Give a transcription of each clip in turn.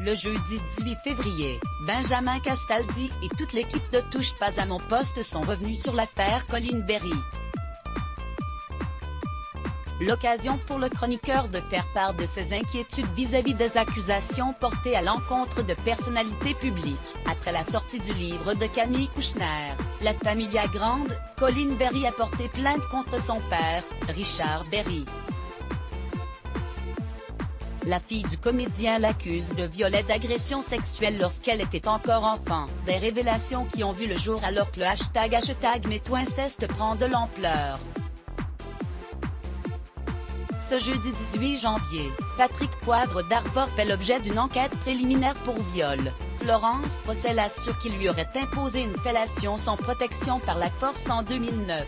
Le jeudi 18 février, Benjamin Castaldi et toute l'équipe de Touche pas à mon poste sont revenus sur l'affaire Colin Berry. L'occasion pour le chroniqueur de faire part de ses inquiétudes vis-à-vis des accusations portées à l'encontre de personnalités publiques. Après la sortie du livre de Camille Kouchner, La Familia Grande, Colin Berry a porté plainte contre son père, Richard Berry. La fille du comédien l'accuse de viol et d'agression sexuelle lorsqu'elle était encore enfant. Des révélations qui ont vu le jour alors que le hashtag #MeTooInceste prend de l'ampleur. Ce jeudi 18 janvier, Patrick Poivre d'Arvor fait l'objet d'une enquête préliminaire pour viol. Florence Possel assure qu'il lui aurait imposé une fellation sans protection par la force en 2009.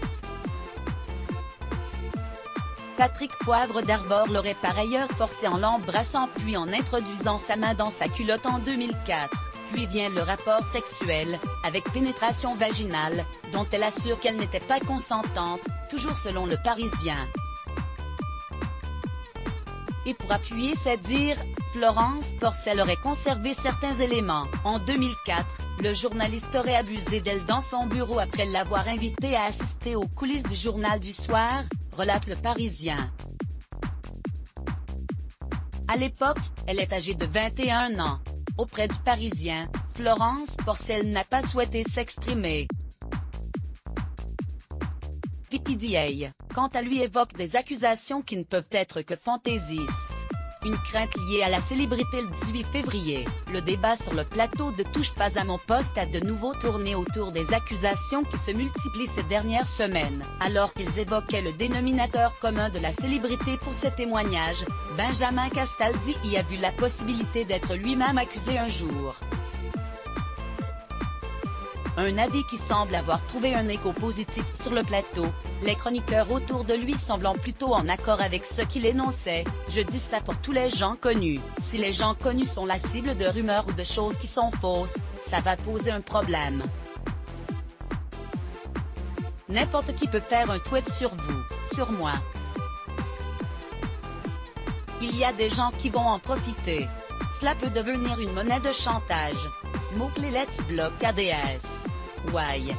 Patrick Poivre d'Arvor l'aurait par ailleurs forcé en l'embrassant puis en introduisant sa main dans sa culotte en 2004. Puis vient le rapport sexuel, avec pénétration vaginale, dont elle assure qu'elle n'était pas consentante, toujours selon Le Parisien. Et pour appuyer ses dires, Florence Possel aurait conservé certains éléments. En 2004, le journaliste aurait abusé d'elle dans son bureau après l'avoir invitée à assister aux coulisses du journal du soir, relate Le Parisien. À l'époque, elle est âgée de 21 ans. Auprès du Parisien, Florence Possel n'a pas souhaité s'exprimer. PPDA, quant à lui, évoque des accusations qui ne peuvent être que fantaisistes. Une crainte liée à la célébrité. Le 18 février, le débat sur le plateau de Touche pas à mon poste a de nouveau tourné autour des accusations qui se multiplient ces dernières semaines. Alors qu'ils évoquaient le dénominateur commun de la célébrité pour ses témoignages, Benjamin Castaldi y a vu la possibilité d'être lui-même accusé un jour. Un avis qui semble avoir trouvé un écho positif sur le plateau, les chroniqueurs autour de lui semblant plutôt en accord avec ce qu'il énonçait. Je dis ça pour tous les gens connus. Si les gens connus sont la cible de rumeurs ou de choses qui sont fausses, ça va poser un problème. N'importe qui peut faire un tweet sur vous, sur moi. Il y a des gens qui vont en profiter. Cela peut devenir une monnaie de chantage. Mot-clé Let's Block ADS. Why?